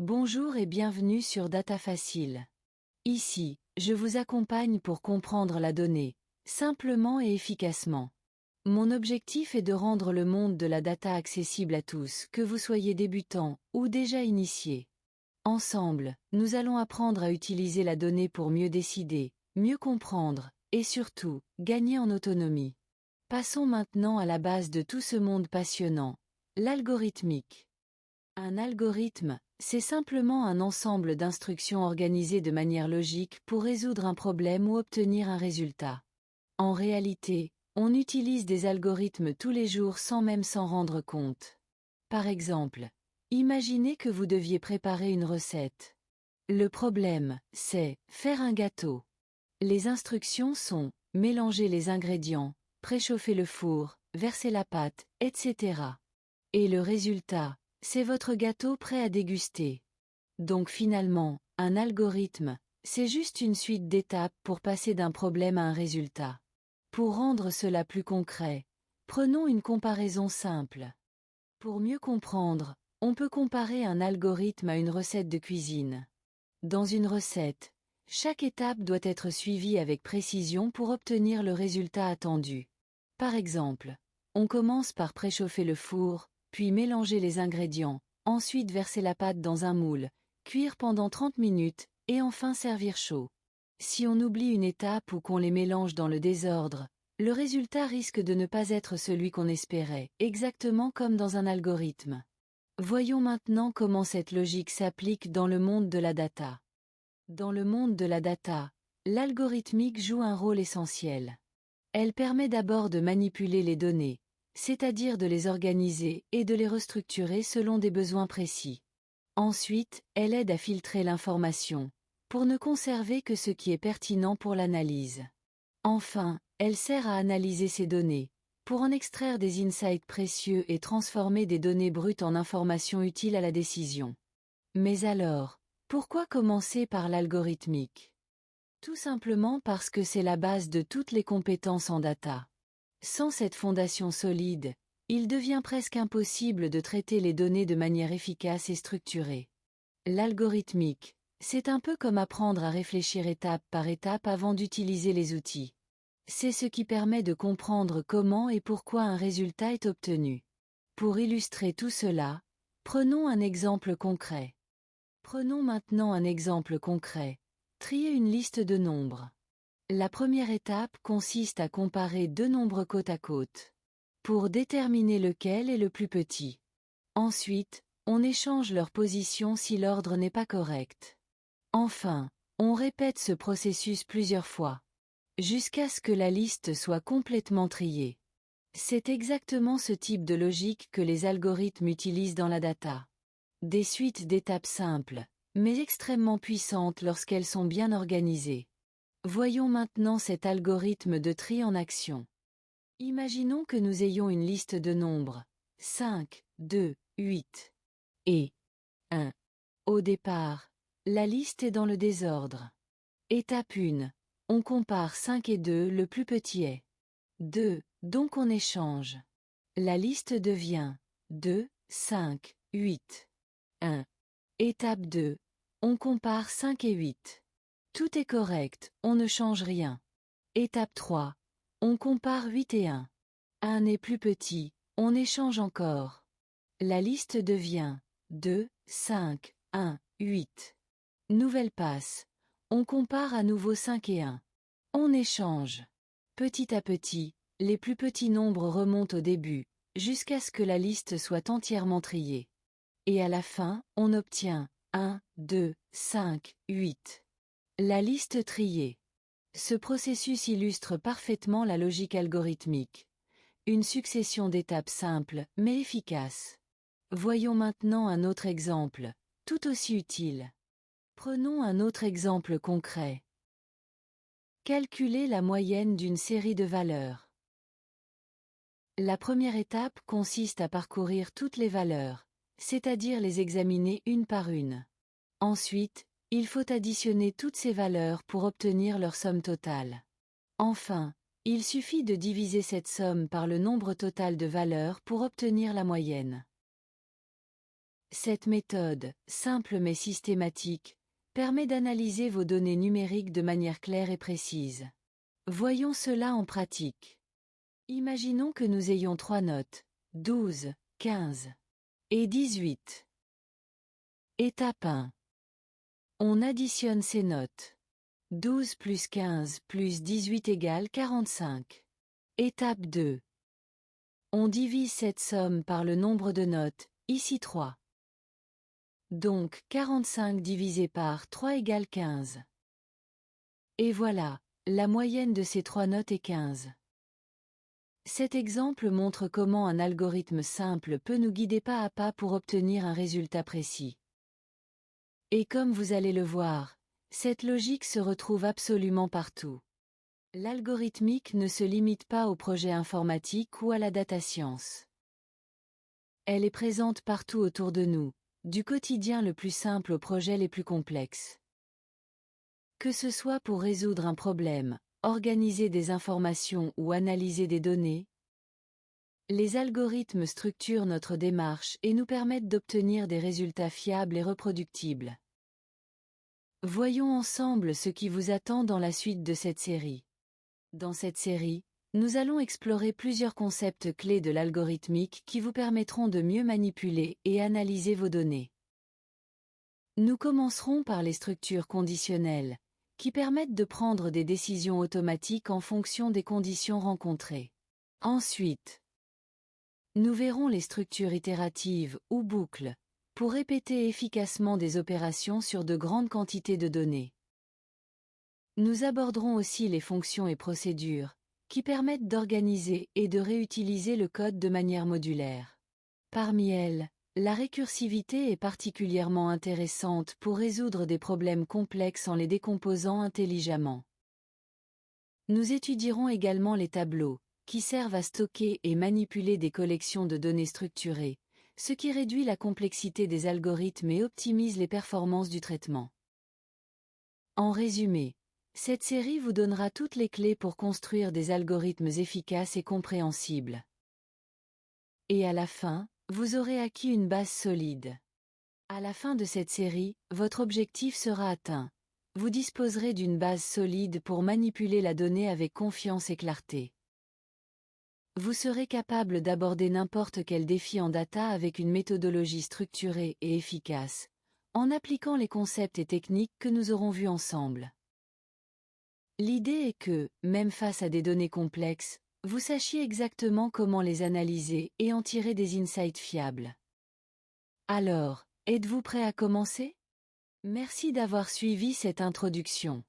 Bonjour et bienvenue sur Data Facile. Ici, je vous accompagne pour comprendre la donnée, simplement et efficacement. Mon objectif est de rendre le monde de la data accessible à tous, que vous soyez débutant ou déjà initié. Ensemble, nous allons apprendre à utiliser la donnée pour mieux décider, mieux comprendre, et surtout, gagner en autonomie. Passons maintenant à la base de tout ce monde passionnant, l'algorithmique. Un algorithme, c'est simplement un ensemble d'instructions organisées de manière logique pour résoudre un problème ou obtenir un résultat. En réalité, on utilise des algorithmes tous les jours sans même s'en rendre compte. Par exemple, imaginez que vous deviez préparer une recette. Le problème, c'est faire un gâteau. Les instructions sont mélanger les ingrédients, préchauffer le four, verser la pâte, etc. Et le résultat, c'est votre gâteau prêt à déguster. Donc finalement, un algorithme, c'est juste une suite d'étapes pour passer d'un problème à un résultat. Pour rendre cela plus concret, prenons une comparaison simple. Pour mieux comprendre, on peut comparer un algorithme à une recette de cuisine. Dans une recette, chaque étape doit être suivie avec précision pour obtenir le résultat attendu. Par exemple, on commence par préchauffer le four, puis mélanger les ingrédients, ensuite verser la pâte dans un moule, cuire pendant 30 minutes, et enfin servir chaud. Si on oublie une étape ou qu'on les mélange dans le désordre, le résultat risque de ne pas être celui qu'on espérait, exactement comme dans un algorithme. Voyons maintenant comment cette logique s'applique dans le monde de la data. Dans le monde de la data, l'algorithmique joue un rôle essentiel. Elle permet d'abord de manipuler les données, c'est-à-dire de les organiser et de les restructurer selon des besoins précis. Ensuite, elle aide à filtrer l'information, pour ne conserver que ce qui est pertinent pour l'analyse. Enfin, elle sert à analyser ces données, pour en extraire des insights précieux et transformer des données brutes en informations utiles à la décision. Mais alors, pourquoi commencer par l'algorithmique? Tout simplement parce que c'est la base de toutes les compétences en data. Sans cette fondation solide, il devient presque impossible de traiter les données de manière efficace et structurée. L'algorithmique, c'est un peu comme apprendre à réfléchir étape par étape avant d'utiliser les outils. C'est ce qui permet de comprendre comment et pourquoi un résultat est obtenu. Pour illustrer tout cela, prenons un exemple concret. Prenons maintenant un exemple concret. Trier une liste de nombres. La première étape consiste à comparer deux nombres côte à côte, pour déterminer lequel est le plus petit. Ensuite, on échange leur position si l'ordre n'est pas correct. Enfin, on répète ce processus plusieurs fois, jusqu'à ce que la liste soit complètement triée. C'est exactement ce type de logique que les algorithmes utilisent dans la data. Des suites d'étapes simples, mais extrêmement puissantes lorsqu'elles sont bien organisées. Voyons maintenant cet algorithme de tri en action. Imaginons que nous ayons une liste de nombres 5, 2, 8 et 1. Au départ, la liste est dans le désordre. Étape 1. On compare 5 et 2, le plus petit est 2, donc on échange. La liste devient 2, 5, 8. 1. Étape 2. On compare 5 et 8. Tout est correct, on ne change rien. Étape 3. On compare 8 et 1. 1 est plus petit, on échange encore. La liste devient 2, 5, 1, 8. Nouvelle passe. On compare à nouveau 5 et 1. On échange. Petit à petit, les plus petits nombres remontent au début, jusqu'à ce que la liste soit entièrement triée. Et à la fin, on obtient 1, 2, 5, 8. La liste triée. Ce processus illustre parfaitement la logique algorithmique. Une succession d'étapes simples, mais efficaces. Voyons maintenant un autre exemple, tout aussi utile. Prenons un autre exemple concret. Calculer la moyenne d'une série de valeurs. La première étape consiste à parcourir toutes les valeurs, c'est-à-dire les examiner une par une. Ensuite, il faut additionner toutes ces valeurs pour obtenir leur somme totale. Enfin, il suffit de diviser cette somme par le nombre total de valeurs pour obtenir la moyenne. Cette méthode, simple mais systématique, permet d'analyser vos données numériques de manière claire et précise. Voyons cela en pratique. Imaginons que nous ayons 3 notes, 12, 15 et 18. Étape 1. On additionne ces notes. 12 plus 15 plus 18 égale 45. Étape 2. On divise cette somme par le nombre de notes, ici 3. Donc 45 divisé par 3 égale 15. Et voilà, la moyenne de ces 3 notes est 15. Cet exemple montre comment un algorithme simple peut nous guider pas à pas pour obtenir un résultat précis. Et comme vous allez le voir, cette logique se retrouve absolument partout. L'algorithmique ne se limite pas au projet informatique ou à la data science. Elle est présente partout autour de nous, du quotidien le plus simple aux projets les plus complexes. Que ce soit pour résoudre un problème, organiser des informations ou analyser des données, les algorithmes structurent notre démarche et nous permettent d'obtenir des résultats fiables et reproductibles. Voyons ensemble ce qui vous attend dans la suite de cette série. Dans cette série, nous allons explorer plusieurs concepts clés de l'algorithmique qui vous permettront de mieux manipuler et analyser vos données. Nous commencerons par les structures conditionnelles, qui permettent de prendre des décisions automatiques en fonction des conditions rencontrées. Ensuite, nous verrons les structures itératives ou boucles, pour répéter efficacement des opérations sur de grandes quantités de données. Nous aborderons aussi les fonctions et procédures, qui permettent d'organiser et de réutiliser le code de manière modulaire. Parmi elles, la récursivité est particulièrement intéressante pour résoudre des problèmes complexes en les décomposant intelligemment. Nous étudierons également les tableaux, qui servent à stocker et manipuler des collections de données structurées, ce qui réduit la complexité des algorithmes et optimise les performances du traitement. En résumé, cette série vous donnera toutes les clés pour construire des algorithmes efficaces et compréhensibles. Et à la fin, vous aurez acquis une base solide. À la fin de cette série, votre objectif sera atteint. Vous disposerez d'une base solide pour manipuler la donnée avec confiance et clarté. Vous serez capable d'aborder n'importe quel défi en data avec une méthodologie structurée et efficace, en appliquant les concepts et techniques que nous aurons vus ensemble. L'idée est que, même face à des données complexes, vous sachiez exactement comment les analyser et en tirer des insights fiables. Alors, êtes-vous prêt à commencer? Merci d'avoir suivi cette introduction.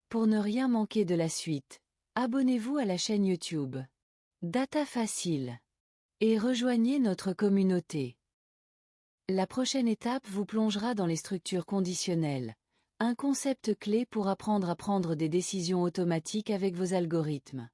Pour ne rien manquer de la suite, abonnez-vous à la chaîne YouTube Data Facile et rejoignez notre communauté. La prochaine étape vous plongera dans les structures conditionnelles, un concept clé pour apprendre à prendre des décisions automatiques avec vos algorithmes.